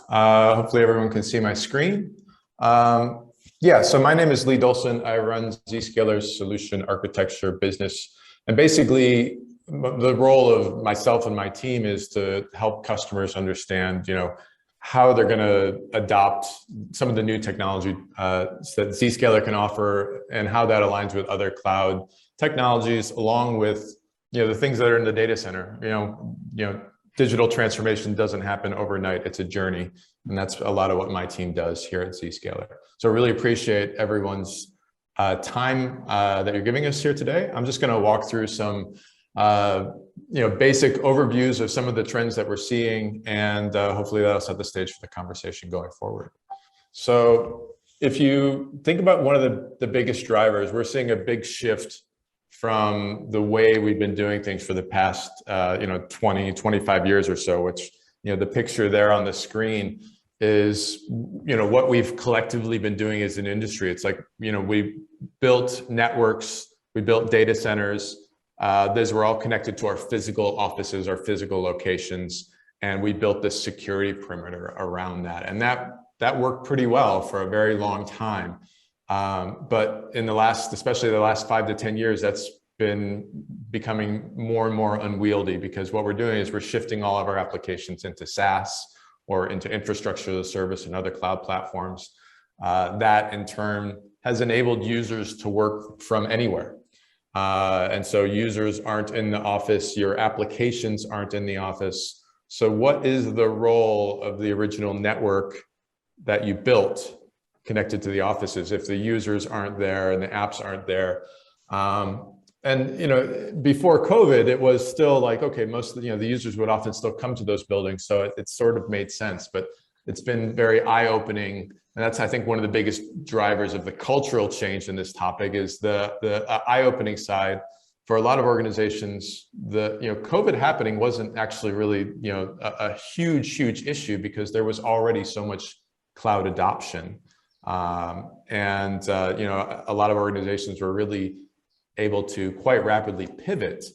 Hopefully everyone can see my screen. Yeah, so my name is Lee Dolson. I run Zscaler's solution architecture business. And basically, the role of myself and my team is to help customers understand, how they're going to adopt some of the new technology that Zscaler can offer and how that aligns with other cloud technologies, along with, the things that are in the data center. Digital transformation doesn't happen overnight. It's a journey. And that's a lot of what my team does here at Zscaler. So I really appreciate everyone's time that you're giving us here today. I'm just going to walk through some basic overviews of some of the trends that we're seeing, and hopefully that'll set the stage for the conversation going forward. So if you think about one of the biggest drivers, we're seeing a big shift from the way we've been doing things for the past 20, 25 years or so, which, the picture there on the screen is, what we've collectively been doing as an industry. It's like, we built networks, we built data centers. Those were all connected to our physical offices, our physical locations, and we built this security perimeter around that. And that worked pretty well for a very long time. But in especially the last 5 to 10 years, that's been becoming more and more unwieldy, because what we're doing is we're shifting all of our applications into SaaS or into infrastructure as a service and other cloud platforms. That in turn has enabled users to work from anywhere. And so users aren't in the office, your applications aren't in the office. So what is the role of the original network that you built connected to the offices if the users aren't there and the apps aren't there? Before COVID, it was still like, okay, most of the users would often still come to those buildings. So it sort of made sense, but it's been very eye-opening. And that's, I think, one of the biggest drivers of the cultural change in this topic is the eye-opening side. For a lot of organizations, COVID happening wasn't actually really, a huge issue, because there was already so much cloud adoption. A lot of organizations were really able to quite rapidly pivot.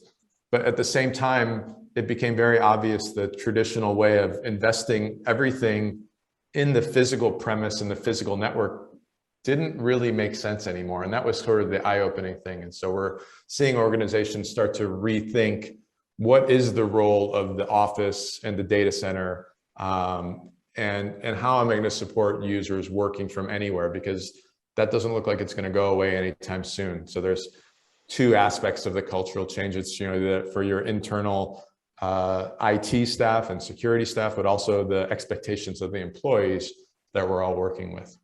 But at the same time, it became very obvious the traditional way of investing everything in the physical premise and the physical network didn't really make sense anymore. And that was sort of the eye-opening thing. And so we're seeing organizations start to rethink what is the role of the office and the data center, and how am I going to support users working from anywhere, because that doesn't look like it's going to go away anytime soon. So there's two aspects of the cultural change. It's, for your internal IT staff and security staff, but also the expectations of the employees that we're all working with.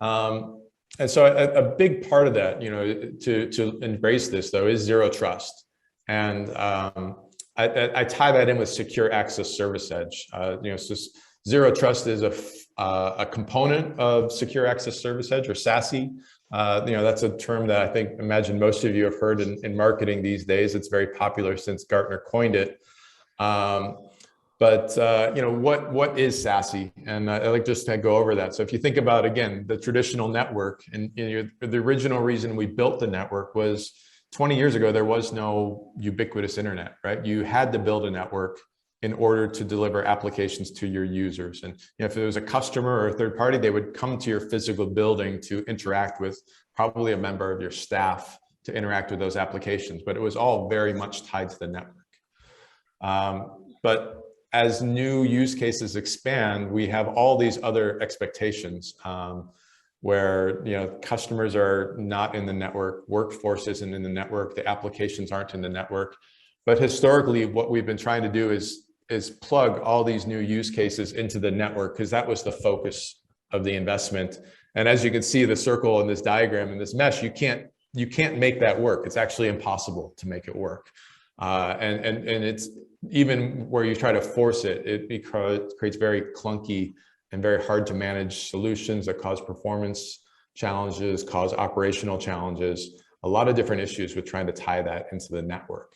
And so a big part of that, to embrace this, though, is zero trust. And I tie that in with secure access service edge. So zero trust is a component of secure access service edge, or SASE. That's a term that I imagine most of you have heard in marketing these days. It's very popular since Gartner coined it. What is SASE? And I'd like just to go over that. So if you think about, again, the traditional network, and the original reason we built the network was 20 years ago, there was no ubiquitous internet, right? You had to build a network in order to deliver applications to your users. And if there was a customer or a third party, they would come to your physical building to interact with probably a member of your staff to interact with those applications, but it was all very much tied to the network. But as new use cases expand, we have all these other expectations, where customers are not in the network, workforce isn't in the network, the applications aren't in the network. But historically, what we've been trying to do is plug all these new use cases into the network, because that was the focus of the investment. And as you can see, the circle in this diagram, in this mesh, you can't make that work. It's actually impossible to make it work. And it's even where you try to force it, it creates very clunky and very hard to manage solutions that cause performance challenges, cause operational challenges, a lot of different issues with trying to tie that into the network.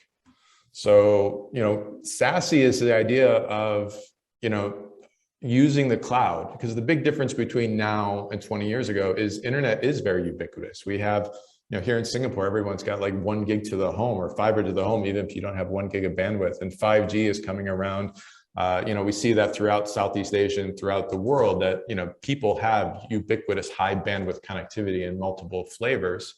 So, SASE is the idea of, using the cloud, because the big difference between now and 20 years ago is internet is very ubiquitous. We have, here in Singapore, everyone's got like 1 gig to the home or fiber to the home, even if you don't have 1 gig of bandwidth, and 5G is coming around. We see that throughout Southeast Asia and throughout the world that, people have ubiquitous high bandwidth connectivity in multiple flavors.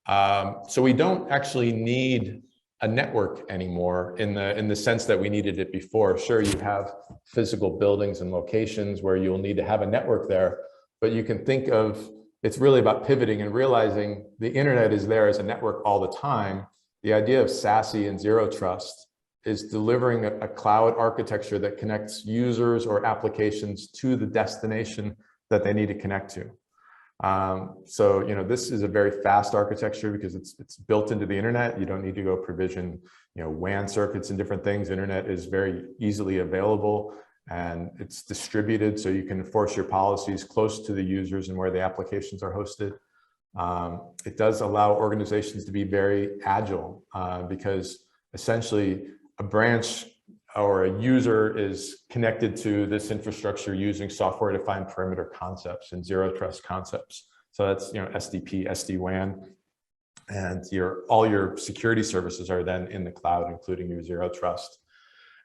So we don't actually need a network anymore in the sense that we needed it before. Sure, you have physical buildings and locations where you'll need to have a network there, but you can think of, it's really about pivoting and realizing the internet is there as a network all the time. The idea of SASE and Zero Trust is delivering a cloud architecture that connects users or applications to the destination that they need to connect to. So, this is a very fast architecture because it's built into the internet. You don't need to go provision, WAN circuits and different things. Internet is very easily available and it's distributed, so you can enforce your policies close to the users and where the applications are hosted. It does allow organizations to be very agile because essentially a branch or a user is connected to this infrastructure using software-defined perimeter concepts and Zero Trust concepts. So that's, SDP, SD-WAN, and all your security services are then in the cloud, including your Zero Trust.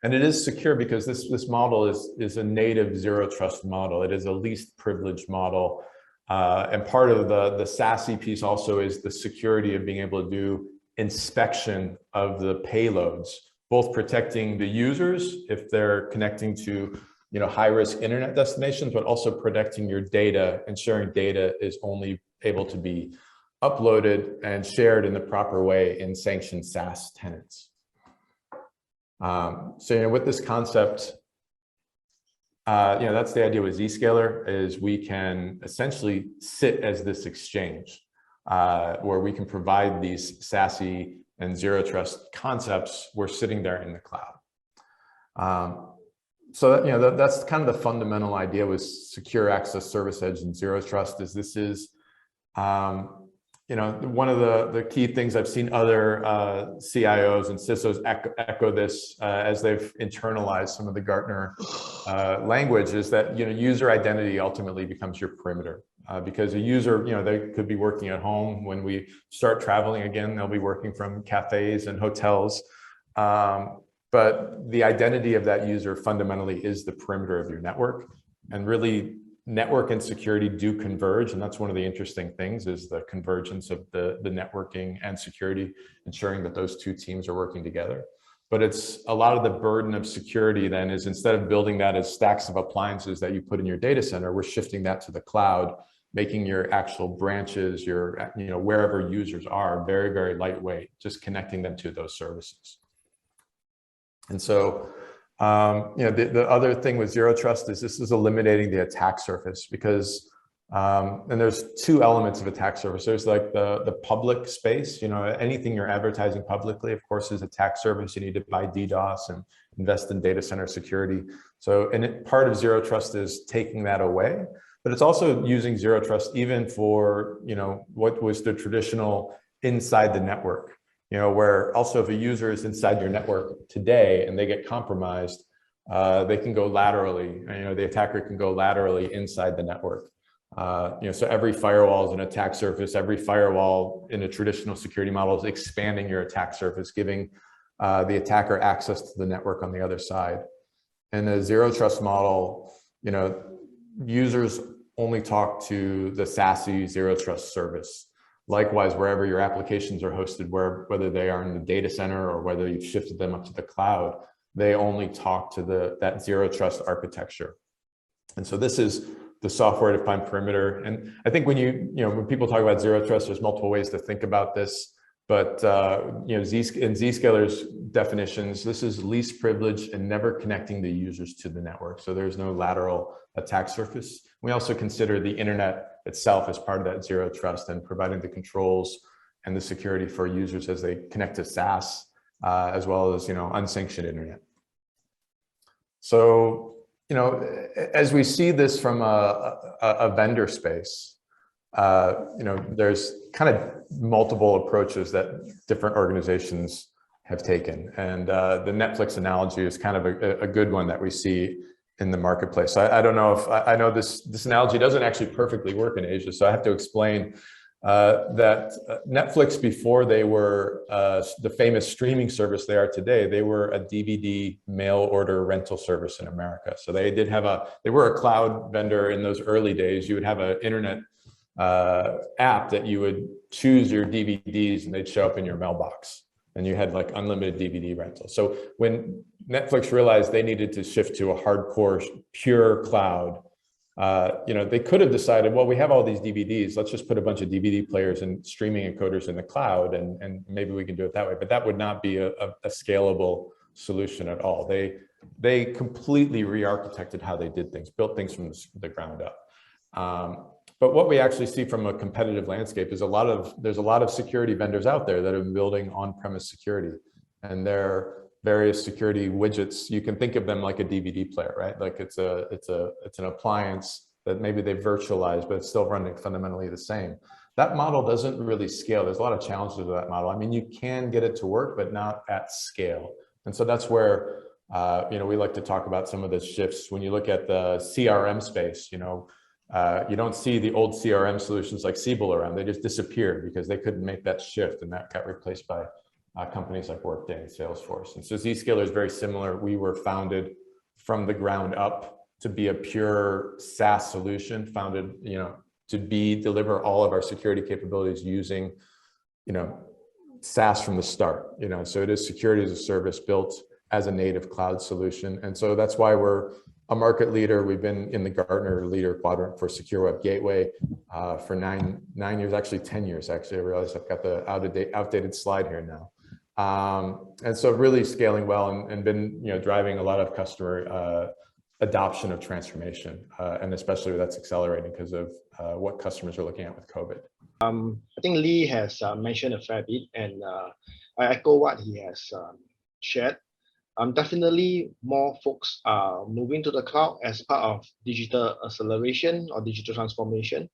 And it is secure because this model is a native Zero Trust model. It is a least privileged model. And part of the SASE piece also is the security of being able to do inspection of the payloads, both protecting the users if they're connecting to high-risk internet destinations, but also protecting your data, ensuring data is only able to be uploaded and shared in the proper way in sanctioned SaaS tenants. So with this concept, that's the idea with Zscaler, is we can essentially sit as this exchange where we can provide these SASE and Zero Trust concepts. We're sitting there in the cloud. So that's kind of the fundamental idea with Secure Access Service Edge and Zero Trust. This is one of the key things I've seen other CIOs and CISOs echo this as they've internalized some of the Gartner language, is that user identity ultimately becomes your perimeter. Because a user, they could be working at home. When we start traveling again, they'll be working from cafes and hotels. But the identity of that user fundamentally is the perimeter of your network. And really, network and security do converge. And that's one of the interesting things, is the convergence of the networking and security, ensuring that those two teams are working together. But it's a lot of the burden of security then is, instead of building that as stacks of appliances that you put in your data center, we're shifting that to the cloud, making your actual branches, your, wherever users are, very, very lightweight, just connecting them to those services. And so, the other thing with Zero Trust is this is eliminating the attack surface, because, and there's two elements of attack surface. There's like the public space, anything you're advertising publicly, of course, is attack surface. You need to buy DDoS and invest in data center security. So, and part of Zero Trust is taking that away. But it's also using Zero Trust even for, what was the traditional inside the network, where also if a user is inside your network today and they get compromised, they can go laterally, the attacker can go laterally inside the network. So every firewall is an attack surface. Every firewall in a traditional security model is expanding your attack surface, giving the attacker access to the network on the other side. In a Zero Trust model, users only talk to the SASE Zero Trust service. Likewise, wherever your applications are hosted, whether they are in the data center or whether you've shifted them up to the cloud, they only talk to that Zero Trust architecture. And so this is the software-defined perimeter. And I think when when people talk about Zero Trust, there's multiple ways to think about this. But in Zscaler's definitions, this is least privileged and never connecting the users to the network. So there's no lateral attack surface. We also consider the internet itself as part of that Zero Trust and providing the controls and the security for users as they connect to SaaS, as well as unsanctioned internet. So as we see this from a vendor space, there's kind of multiple approaches that different organizations have taken. And the Netflix analogy is kind of a good one that we see in the marketplace. I don't know if, I know this analogy doesn't actually perfectly work in Asia, so I have to explain. that Netflix, before they were the famous streaming service they are today, they were a DVD mail order rental service in America. So they did have they were a cloud vendor in those early days. You would have an internet app that you would choose your DVDs and they'd show up in your mailbox. And you had like unlimited DVD rental. So when Netflix realized they needed to shift to a hardcore, pure cloud, they could have decided, well, we have all these DVDs, let's just put a bunch of DVD players and streaming encoders in the cloud, and maybe we can do it that way. But that would not be a scalable solution at all. They completely re-architected how they did things, built things from the ground up. But what we actually see from a competitive landscape is there's a lot of security vendors out there that are building on-premise security, and their various security widgets. You can think of them like a DVD player, right? Like it's an appliance that maybe they virtualize, but it's still running fundamentally the same. That model doesn't really scale. There's a lot of challenges with that model. I mean, you can get it to work, but not at scale. And so that's where we like to talk about some of the shifts. When you look at the CRM space, you don't see the old CRM solutions like Siebel around. They just disappeared because they couldn't make that shift, and that got replaced by companies like Workday and Salesforce. And so Zscaler is very similar. We were founded from the ground up to be a pure SaaS solution, founded, to deliver all of our security capabilities using, SaaS from the start. So it is security as a service built as a native cloud solution. And so that's why we're a market leader. We've been in the Gartner Leader Quadrant for Secure Web Gateway for nine years, actually 10 years. Actually, I realize I've got the outdated slide here now. And so really scaling well and been driving a lot of customer adoption of transformation, and especially that's accelerating because of what customers are looking at with COVID. I think Lee has mentioned a fair bit, and I echo what he has shared. Definitely more folks are moving to the cloud as part of digital acceleration or digital transformation.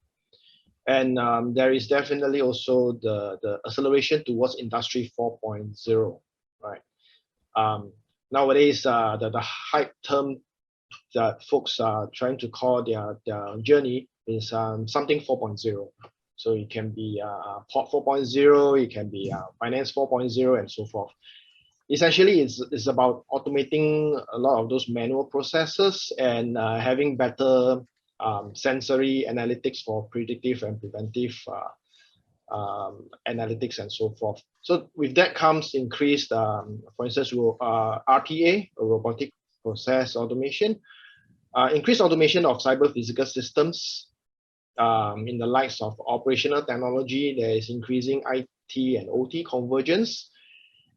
And there is definitely also the acceleration towards Industry 4.0, right? Nowadays, the hype term that folks are trying to call their journey is something 4.0. So it can be Port 4.0, it can be Finance 4.0, and so forth. Essentially, it's about automating a lot of those manual processes and having better sensory analytics for predictive and preventive analytics and so forth. So with that comes increased, for instance, RPA, robotic process automation, increased automation of cyber physical systems in the likes of operational technology. There is increasing IT and OT convergence.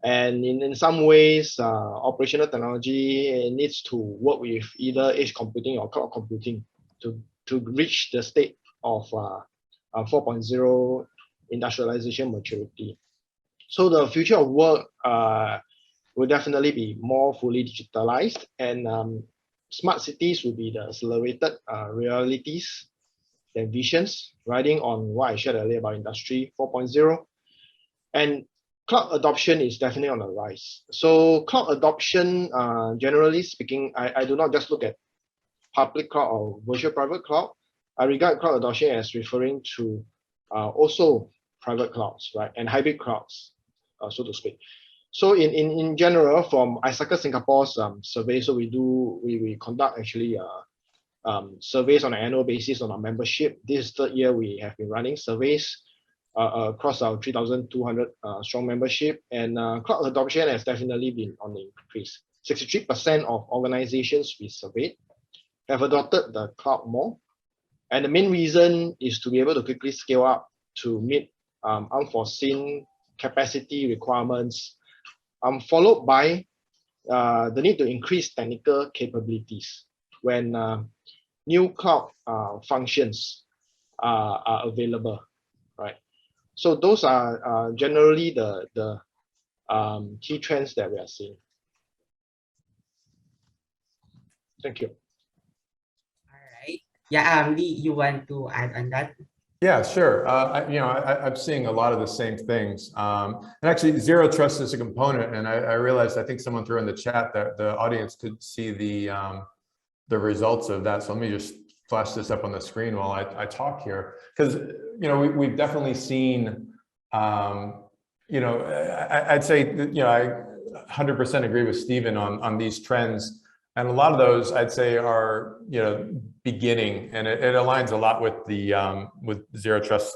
And in some ways, operational technology needs to work with either edge computing or cloud computing to reach the state of 4.0 industrialization maturity. So the future of work will definitely be more fully digitalized, and smart cities will be the accelerated realities and visions, riding on what I shared earlier about Industry 4.0. And cloud adoption is definitely on the rise. So cloud adoption, generally speaking, I do not just look at public cloud or virtual private cloud. I regard cloud adoption as referring to also private clouds, right, and hybrid clouds, so to speak. So in general, from ISACA Singapore's survey, so we conduct actually surveys on an annual basis on our membership. This third year we have been running surveys across our 3,200 strong membership, and cloud adoption has definitely been on the increase. 63% of organizations we surveyed have adopted the cloud more, and the main reason is to be able to quickly scale up to meet unforeseen capacity requirements, followed by the need to increase technical capabilities when new cloud functions are available, right? So those are generally the key trends that we are seeing. Thank you. All right. Yeah, Lee, you want to add on that? Yeah, sure. I'm seeing a lot of the same things. And actually, Zero Trust is a component, and I realized, I think someone threw in the chat that the audience could see the results of that. So let me just flash this up on the screen while I talk here, because we've definitely seen, I'd say I 100% agree with Stephen on these trends, and a lot of those I'd say are beginning, and it aligns a lot with the with Zero Trust.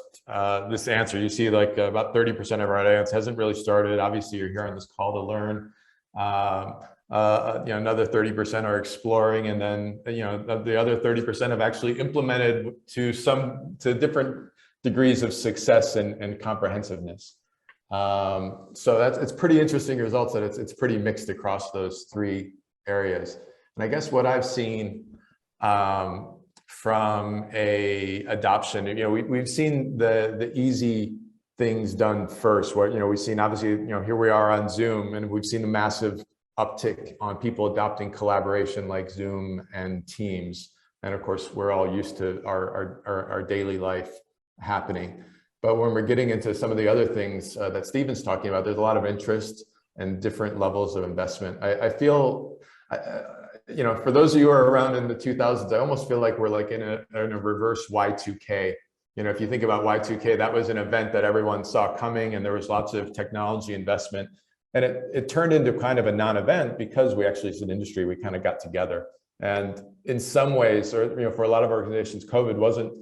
This answer, you see, like about 30% of our audience hasn't really started. Obviously, you're here on this call to learn. Another 30% are exploring, and then the other 30% have actually implemented to different degrees of success and comprehensiveness. So it's pretty interesting results that it's pretty mixed across those three areas. And I guess what I've seen from a adoption, we've seen the easy things done first, where we've seen, obviously, here we are on Zoom, and we've seen a massive uptick on people adopting collaboration like Zoom and Teams, and of course we're all used to our daily life happening. But when we're getting into some of the other things that Stephen's talking about, there's a lot of interest and different levels of investment. I feel, for those of you who are around in the 2000s, I almost feel like we're like in a reverse Y2K. If you think about Y2K, that was an event that everyone saw coming, and there was lots of technology investment. And it turned into kind of a non-event because we actually, as an industry, we kind of got together. And in some ways, or for a lot of organizations, COVID wasn't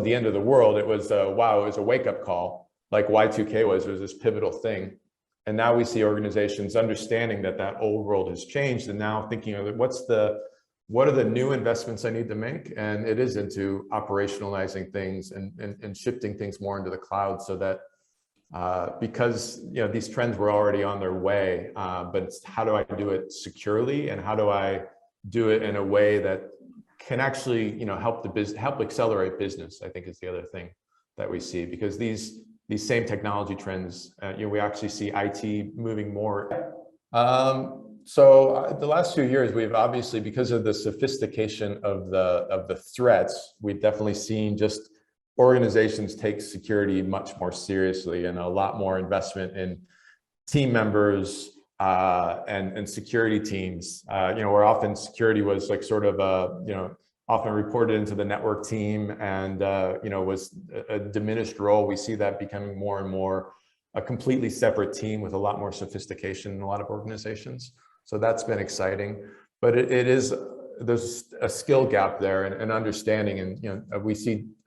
the end of the world. It was wow, it was a wake-up call, like Y2K was. It was this pivotal thing. And now we see organizations understanding that old world has changed, and now thinking of what are the new investments I need to make? And it is into operationalizing things and shifting things more into the cloud, so that because these trends were already on their way, but it's how do I do it securely, and how do I do it in a way that can actually help accelerate business, I think, is the other thing that we see, because these same technology trends, we actually see IT moving more. So the last few years, we've obviously, because of the sophistication of the threats, we've definitely seen just organizations take security much more seriously, and a lot more investment in team members and security teams. Where often security was like sort of often reported into the network team, and was a diminished role. We see that becoming more and more a completely separate team with a lot more sophistication in a lot of organizations. So that's been exciting, but there's a skill gap there, and understanding, and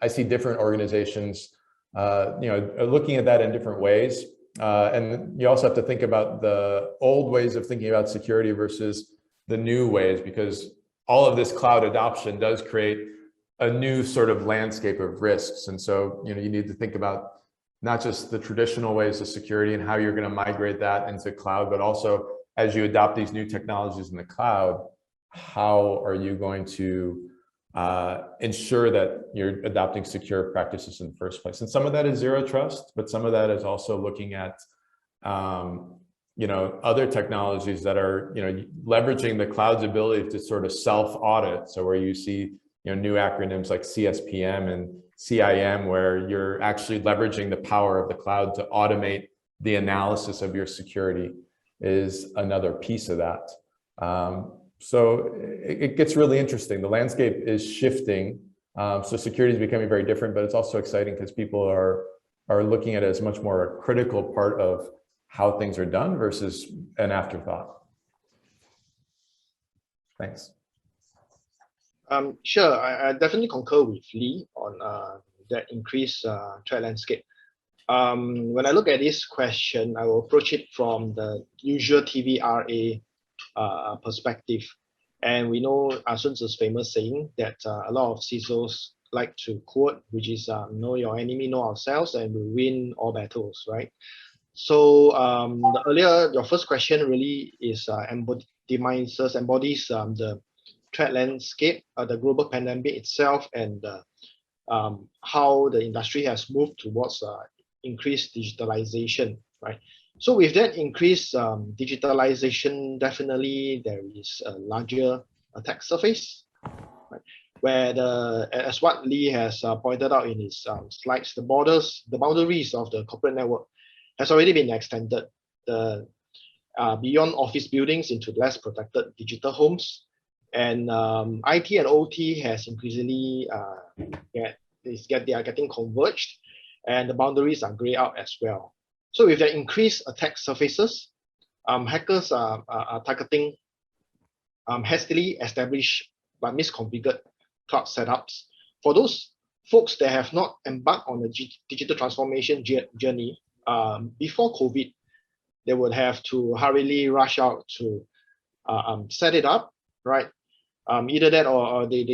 I see different organizations looking at that in different ways, and you also have to think about the old ways of thinking about security versus the new ways, because all of this cloud adoption does create a new sort of landscape of risks. And so you need to think about not just the traditional ways of security and how you're going to migrate that into cloud, but also as you adopt these new technologies in the cloud, how are you going to ensure that you're adopting secure practices in the first place? And some of that is Zero Trust, but some of that is also looking at other technologies that are leveraging the cloud's ability to sort of self-audit. So where you see new acronyms like CSPM and CIM, where you're actually leveraging the power of the cloud to automate the analysis of your security, is another piece of that. So it gets really interesting. The landscape is shifting. So security is becoming very different, but it's also exciting because people are looking at it as much more a critical part of how things are done versus an afterthought. Thanks. Sure, I definitely concur with Lee on that increased threat landscape. When I look at this question, I will approach it from the usual TVRA perspective. And we know Sun Tzu's famous saying that a lot of CISOs like to quote, which is know your enemy, know ourselves, and we win all battles, right? So your first question really is embodies the threat landscape, the global pandemic itself, and how the industry has moved towards increased digitalization, right? So with that increased digitalization, definitely there is a larger attack surface, right? Where as what Lee has pointed out in his slides, the boundaries of the corporate network has already been extended beyond office buildings into less protected digital homes. And IT and OT has increasingly they are getting converged, and the boundaries are grayed out as well. So with the increased attack surfaces, hackers are targeting hastily established but misconfigured cloud setups. For those folks that have not embarked on the digital transformation journey before COVID, they would have to hurriedly rush out to set it up, right? Either that or they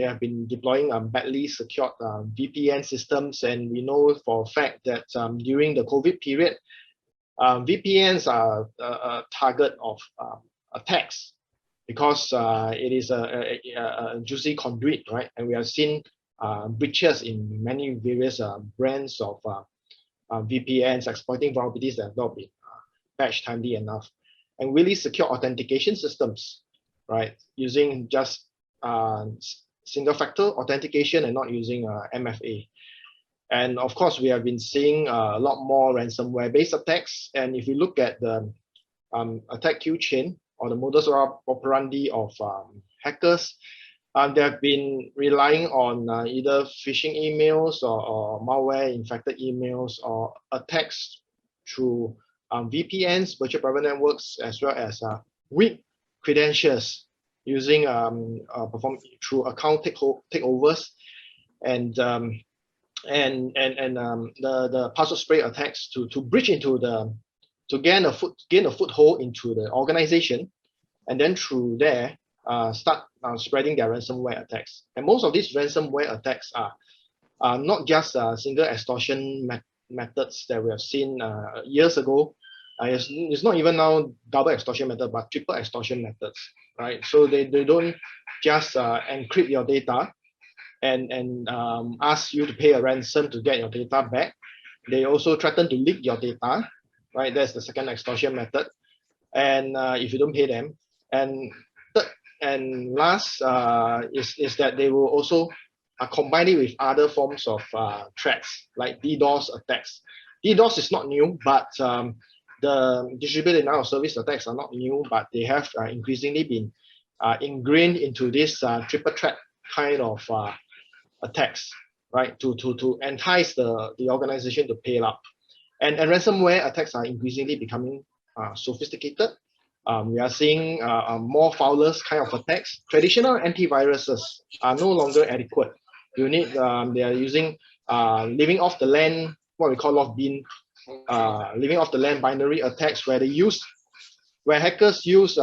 have been deploying badly secured VPN systems, and we know for a fact that during the COVID period, VPNs are a target of attacks because it is a juicy conduit, right? And we have seen breaches in many various brands of VPNs exploiting vulnerabilities that have not been patched timely enough, and really secure authentication systems, right? Using just single factor authentication and not using MFA. And of course, we have been seeing a lot more ransomware-based attacks. And if you look at the attack queue chain or the modus operandi of hackers, they have been relying on either phishing emails or malware-infected emails or attacks through VPNs, virtual private networks, as well as weak credentials using perform through account takeovers and the password spray attacks to breach into to gain a foothold into the organization, and then through there start spreading their ransomware attacks. And most of these ransomware attacks are not just single extortion methods that we have seen years ago. It's not even now double extortion method, but triple extortion methods, right? So they don't just encrypt your data and ask you to pay a ransom to get your data back. They also threaten to leak your data, right? That's the second extortion method. And if you don't pay them, and third and last is that they will also combine it with other forms of threats like DDoS attacks. DDoS is not new, but the distributed denial of service attacks are not new, but they have increasingly been ingrained into this triple threat kind of attacks, right? To entice the organization to pay up. And ransomware attacks are increasingly becoming sophisticated. We are seeing more fowlers kind of attacks. Traditional antiviruses are no longer adequate. You need, they are using living off the land, what we call LoftBin, living off the land binary attacks, where hackers use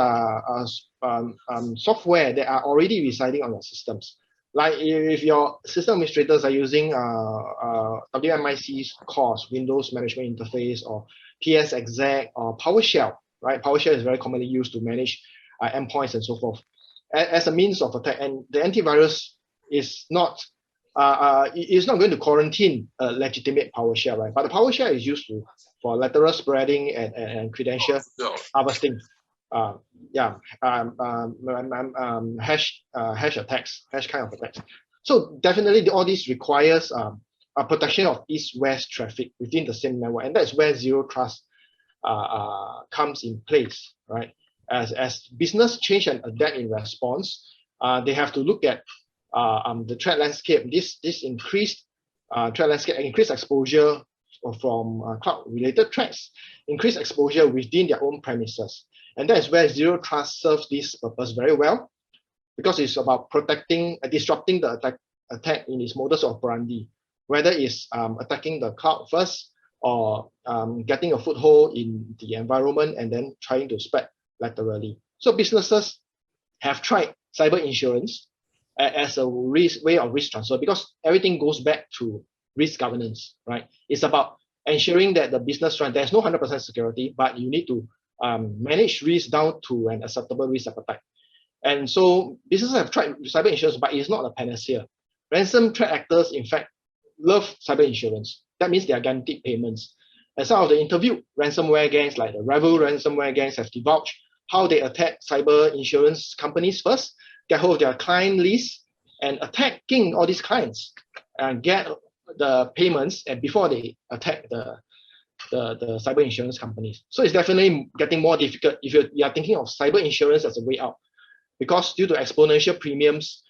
software that are already residing on your systems. Like if your system administrators are using WMIC's CORS, Windows Management Interface, or PSExec or PowerShell, right? PowerShell is very commonly used to manage endpoints and so forth as a means of attack. And the antivirus is not going to quarantine a legitimate PowerShell, right? But the PowerShell is used for lateral spreading and credential harvesting. Hash attacks, hash kind of attacks. So definitely all this requires a protection of east-west traffic within the same network, and that's where zero trust comes in place, right? As business change and adapt in response, they have to look at the threat landscape. This increased threat landscape, increased exposure from cloud-related threats, increased exposure within their own premises. And that is where zero trust serves this purpose very well, because it's about protecting, disrupting the attack in its modus operandi, whether it's attacking the cloud first or getting a foothold in the environment and then trying to spread laterally. So businesses have tried cyber insurance as a way of risk transfer, because everything goes back to risk governance, right? It's about ensuring that the business run, there's no 100% security, but you need to manage risk down to an acceptable risk appetite. And so businesses have tried cyber insurance, but it's not a panacea. Ransom threat actors, in fact, love cyber insurance. That means they are guaranteed payments. And some of the interviewed ransomware gangs, like the rival ransomware gangs, have divulged how they attack cyber insurance companies first, get hold of their client list, and attacking all these clients and get the payments and before they attack the cyber insurance companies. So it's definitely getting more difficult if you are thinking of cyber insurance as a way out. because due to exponential premiums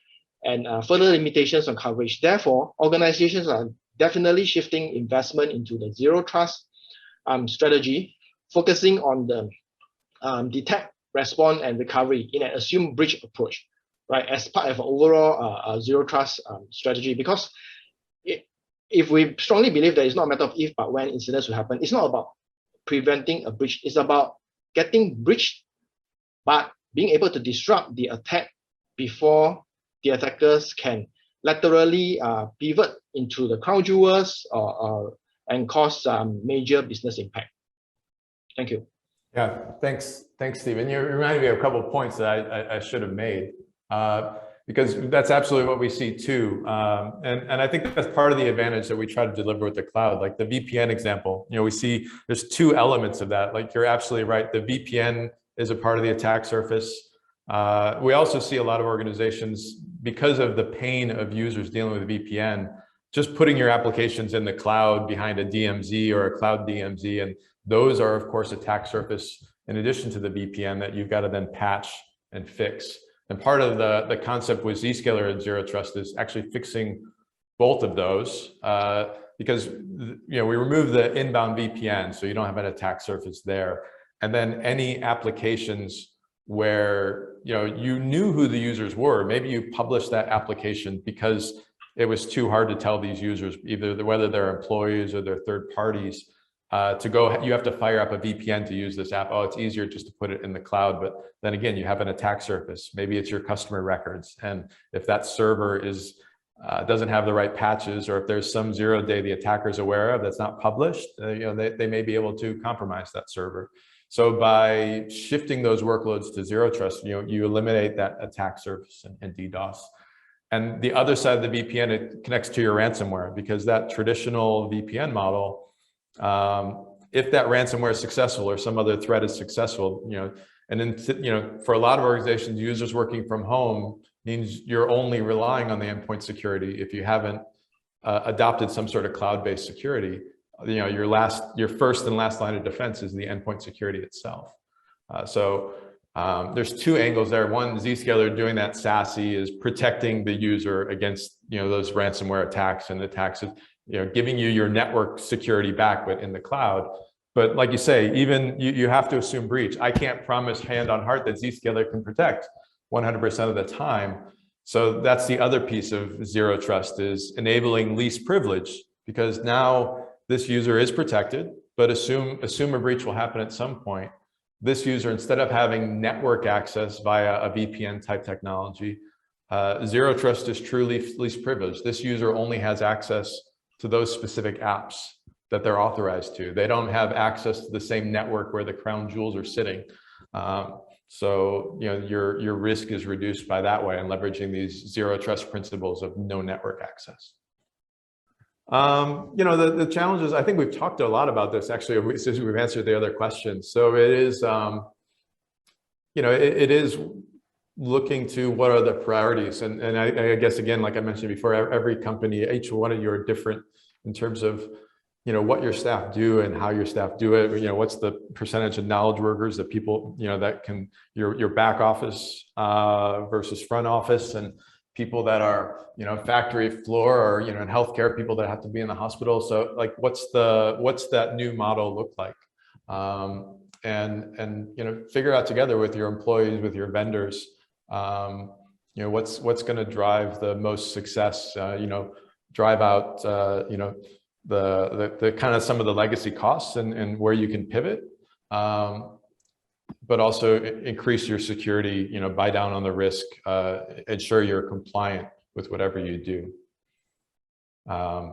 and further limitations on coverage. Therefore, organizations are definitely shifting investment into the zero trust strategy, focusing on the detect, respond, and recovery in an assumed breach approach, right, as part of an overall zero trust strategy. Because if we strongly believe that it's not a matter of if but when incidents will happen, it's not about preventing a breach, it's about getting breached, but being able to disrupt the attack before the attackers can laterally pivot into the crown jewels and cause major business impact. Thank you. Yeah, thanks, Stephen. You reminded me of a couple of points that I should have made, because that's absolutely what we see too. And I think that's part of the advantage that we try to deliver with the cloud. Like the VPN example, we see there's two elements of that. Like you're absolutely right. The VPN is a part of the attack surface. We also see a lot of organizations, because of the pain of users dealing with VPN, just putting your applications in the cloud behind a DMZ or a cloud DMZ. And those are, of course, attack surface in addition to the VPN that you've got to then patch and fix. And part of the concept with Zscaler and Zero Trust is actually fixing both of those, because we remove the inbound VPN, so you don't have an attack surface there. And then any applications where you knew who the users were, maybe you published that application because it was too hard to tell these users, either whether they're employees or they're third parties, you have to fire up a VPN to use this app. Oh, it's easier just to put it in the cloud. But then again, you have an attack surface. Maybe it's your customer records. And if that server doesn't have the right patches, or if there's some 0-day the attacker is aware of that's not published, they may be able to compromise that server. So by shifting those workloads to Zero Trust, you eliminate that attack surface and DDoS. And the other side of the VPN, it connects to your ransomware, because that traditional VPN model, if that ransomware is successful or some other threat is successful, and then, for a lot of organizations, users working from home means you're only relying on the endpoint security. If you haven't adopted some sort of cloud-based security, your first and last line of defense is the endpoint security itself. So there's two angles there. One, Zscaler doing that SASE is protecting the user against those ransomware attacks and attacks, giving you your network security back, but in the cloud. But like you say, even you have to assume breach. I can't promise hand on heart that Zscaler can protect 100% of the time. So that's the other piece of Zero Trust, is enabling least privilege, because now this user is protected, but assume a breach will happen at some point. This user, instead of having network access via a VPN type technology, Zero Trust is truly least privileged. This user only has access to those specific apps that they're authorized to. They don't have access to the same network where the crown jewels are sitting. So your risk is reduced by that way, and leveraging these Zero Trust principles of no network access. The challenges, I think we've talked a lot about this actually since we've answered the other questions. So it is, it is looking to what are the priorities. And I guess, again, like I mentioned before, every company, each one of you are different in terms of, what your staff do and how your staff do it. What's the percentage of knowledge workers, that people, that can, your back office versus front office, and people that are, factory floor, or, in healthcare, people that have to be in the hospital. So like, what's that new model look like? And figure out together with your employees, with your vendors, what's going to drive the most success, drive out, the kind of some of the legacy costs and where you can pivot, but also increase your security, buy down on the risk, ensure you're compliant with whatever you do. We're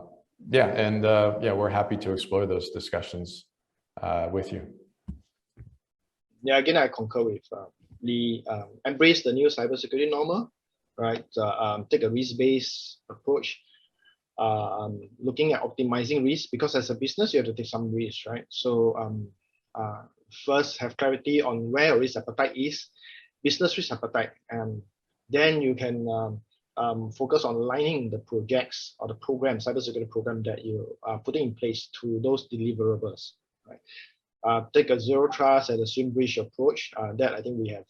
happy to explore those discussions with you. Yeah, again, I concur with Lee. Embrace the new cybersecurity normal, right? Take a risk-based approach. Looking at optimizing risk, because as a business, you have to take some risk, right? So first, have clarity on where your risk appetite is, business risk appetite, and then you can focus on aligning the projects or the program, cybersecurity program that you are putting in place to those deliverables, right? Take a Zero Trust and assume breach approach. That I think we have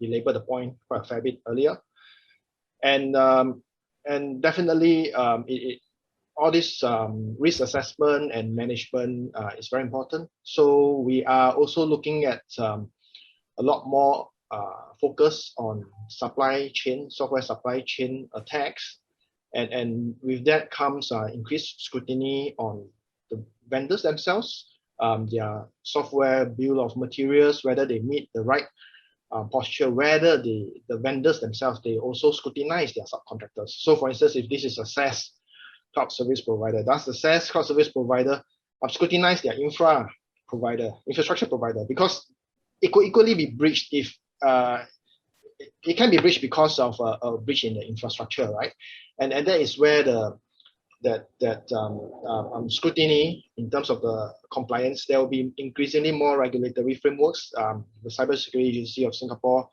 belabored the point quite a fair bit earlier. And definitely all this risk assessment and management is very important. So we are also looking at a lot more focus on supply chain, software supply chain attacks. And with that comes increased scrutiny on the vendors themselves, their software bill of materials, whether they meet the right posture, whether the vendors themselves, they also scrutinize their subcontractors. So for instance, if this is a SaaS cloud service provider, does the SaaS cloud service provider scrutinize their infrastructure provider? Because it could equally be breached if it can be breached because of a breach in the infrastructure, right? And that is where scrutiny in terms of the compliance, there will be increasingly more regulatory frameworks. The Cybersecurity Agency of Singapore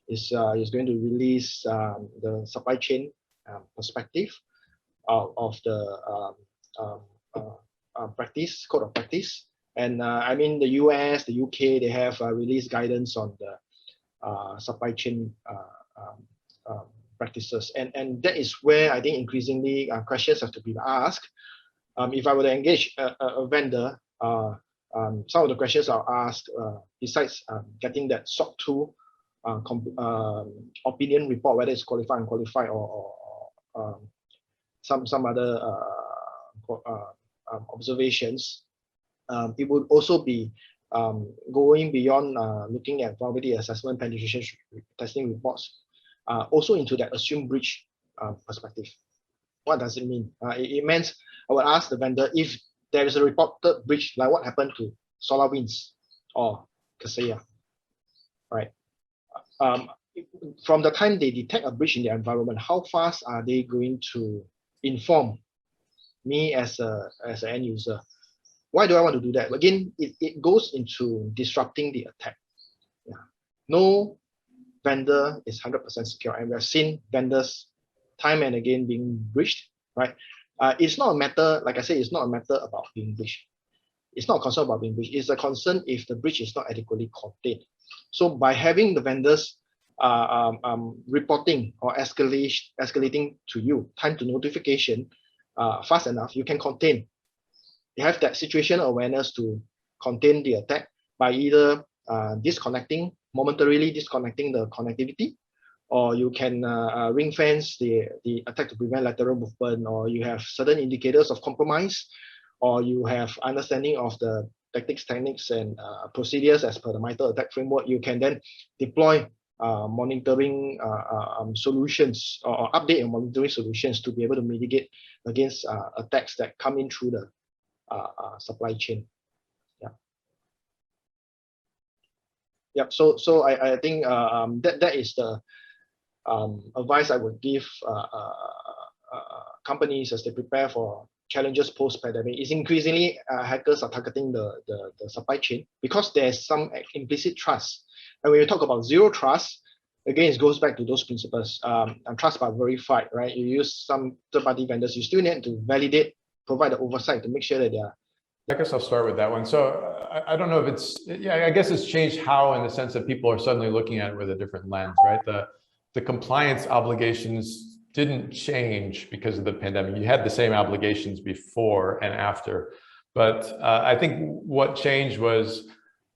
is going to release the supply chain perspective of the practice, code of practice. And I mean, the US, the UK, they have released guidance on the supply chain practices. And that is where I think increasingly questions have to be asked. If I were to engage a vendor, some of the questions I'll ask, besides getting that SOC 2 opinion report, whether it's qualified, unqualified, or some other observations, it would also be going beyond looking at vulnerability assessment, penetration testing reports, also into that assumed breach perspective. What does it mean? It means I would ask the vendor if there is a reported breach, like what happened to SolarWinds or Kaseya, right? From the time they detect a breach in their environment, how fast are they going to inform me as an end user? Why do I want to do that? Again, it goes into disrupting the attack. Yeah. No vendor is 100% secure, and we have seen vendors time and again being breached, right? It's not a matter, like I said, it's not a matter about being breached. It's not a concern about being breached. It's a concern if the breach is not adequately contained. So by having the vendors reporting or escalating to you, time to notification fast enough, you can contain. You have that situational awareness to contain the attack by either momentarily disconnecting the connectivity, or you can ring fence the attack to prevent lateral movement, or you have certain indicators of compromise, or you have understanding of the techniques and procedures as per the MITRE ATT&CK framework. You can then deploy monitoring solutions or update and monitoring solutions to be able to mitigate against attacks that come in through the supply chain. Yeah. Yep. So I think that is the advice I would give companies as they prepare for challenges post-pandemic. Is increasingly hackers are targeting the supply chain because there's some implicit trust. And when you talk about zero trust, again, it goes back to those principles. Trust but verified, right? You use some third-party vendors, you still need to validate, provide the oversight to make sure that they are. I guess I'll start with that one. So I don't know if it's, yeah, I guess it's changed how, in the sense that people are suddenly looking at it with a different lens, right? The compliance obligations didn't change because of the pandemic. You had the same obligations before and after. But I think what changed was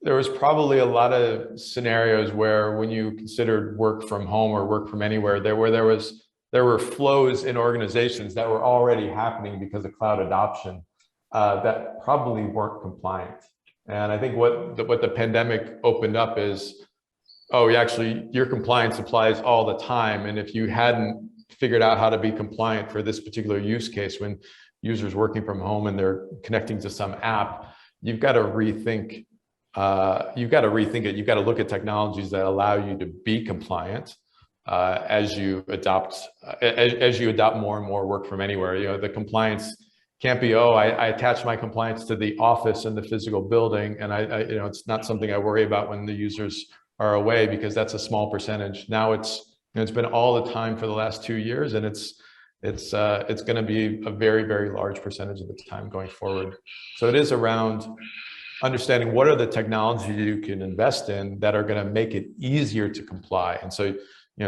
there was probably a lot of scenarios where when you considered work from home or work from anywhere, there were flows in organizations that were already happening because of cloud adoption that probably weren't compliant. And I think what the pandemic opened up is, oh, your compliance applies all the time. And if you hadn't figured out how to be compliant for this particular use case, when users working from home and they're connecting to some app, you've got to rethink. You've got to rethink it. You've got to look at technologies that allow you to be compliant as you adopt more and more work from anywhere. You know, the compliance can't be, oh, I attach my compliance to the office in the physical building, and it's not something I worry about when the users are away, because that's a small percentage. Now it's been all the time for the last 2 years, and it's going to be a very, very large percentage of the time going forward. So it is around understanding what are the technologies you can invest in that are going to make it easier to comply. And so,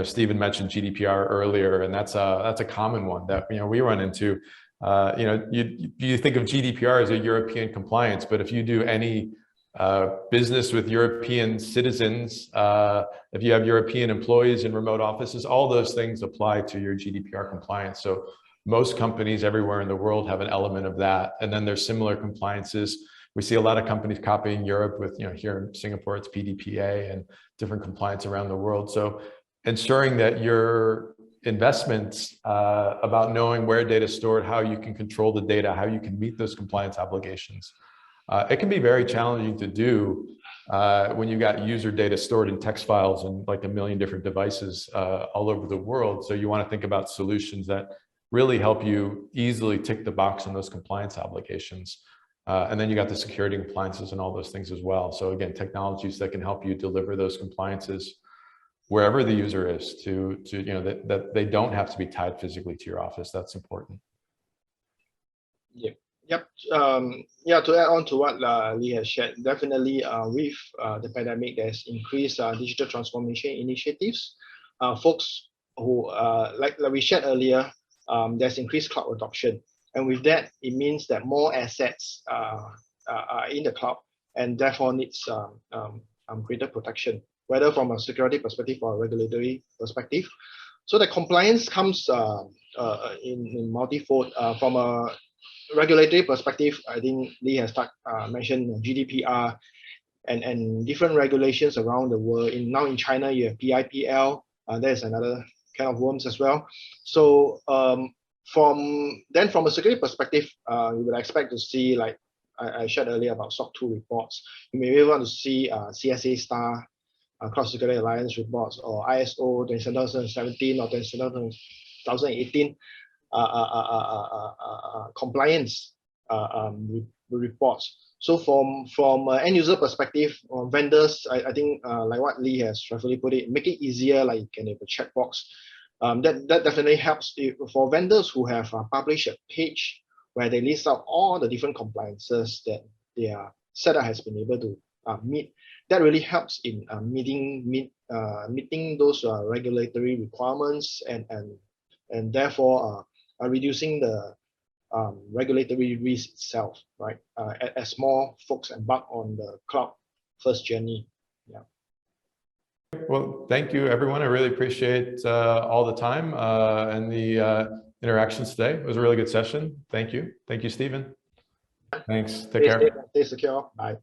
Stephen mentioned GDPR earlier, and that's a common one that we run into. You think of GDPR as a European compliance, but if you do any business with European citizens, if you have European employees in remote offices, all those things apply to your GDPR compliance. So most companies everywhere in the world have an element of that. And then there's similar compliances. We see a lot of companies copying Europe with, here in Singapore, it's PDPA and different compliance around the world. So ensuring that your investments about knowing where data is stored, how you can control the data, how you can meet those compliance obligations. It can be very challenging to do when you got user data stored in text files and like 1 million different devices all over the world. So you want to think about solutions that really help you easily tick the box on those compliance obligations. And then you got the security compliances and all those things as well. So again, technologies that can help you deliver those compliances wherever the user is to that they don't have to be tied physically to your office. That's important. Yep. Yeah, to add on to what Lee has shared, definitely with the pandemic, there's increased digital transformation initiatives. Folks who, like we shared earlier, there's increased cloud adoption. And with that, it means that more assets are in the cloud and therefore needs greater protection, whether from a security perspective or a regulatory perspective. So the compliance comes in multifold. From a regulatory perspective, I think Lee has mentioned GDPR and different regulations around the world. Now in China, you have PIPL. There's another kind of worms as well. So from a security perspective, you would expect to see, like I shared earlier about SOC 2 reports. You may be able to see CSA Star, Cloud Security Alliance reports, or ISO 27017 or 27018 compliance reports. So from an end user perspective, vendors, I think like what Lee has rightfully put it, make it easier, like you can have a checkbox. That definitely helps for vendors who have published a page where they list out all the different compliances that their setup has been able to meet. That really helps in meeting those regulatory requirements and therefore reducing the regulatory risk itself, right? As more folks embark on the cloud first journey. Yeah. Well, thank you, everyone. I really appreciate all the time and the interactions today. It was a really good session. Thank you. Thank you, Stephen. Thanks. Take care. Stay secure. Bye.